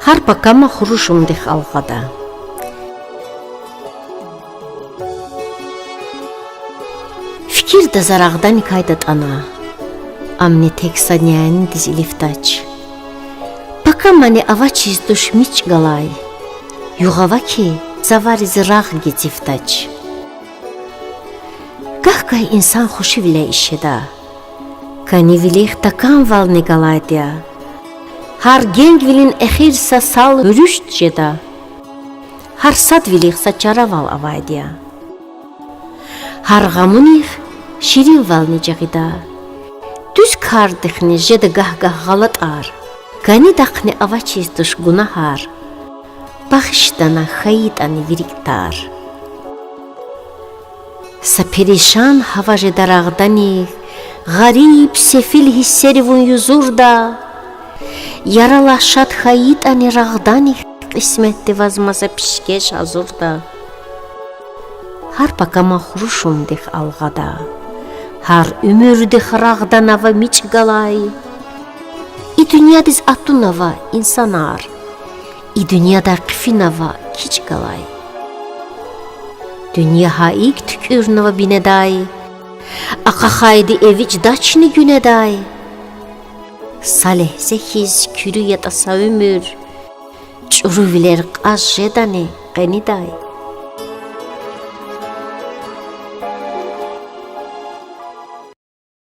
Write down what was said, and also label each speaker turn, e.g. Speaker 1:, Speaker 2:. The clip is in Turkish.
Speaker 1: Harpakama huruşumdih algada. Fikir de zarağdan kaydat ana. Amne tek sanyan diz iliftaç. Pakamani avaçiz duşmiç galay. Yuğava ki zavari zırağ getiftaç. Gahkay insan hoşu bile işeda. Kani vilih takan val ne galaydia. Har geng vilin ehirsa sal hürüşt jeda. Har sad vilih saçara val avaydia. Har gamunih şirin val necagida. Düz kardıkhni jeda gah galat ar. Kani dakni avaçiz duş gunahar. Bakıştana hayitani viriktar. Sa perişan hava jedarağdani. Garip sefil hisserivun yuzurda. Yaralaşat hayitani rağdani. Kısmette vazmasa pişkeş azurda. Har pakama huruşumdih algada. Har ümürdih rağdan ava miç galay. I dünyadiz atun ava insan ar. I dünyada kıfin ava kiç galay. Dünya haik tükür nava bineday. Aka haydi eviç daçni güneday. Saleh zehiz kürü yatasa ömür. Çuruviler qaz jedani qeniday.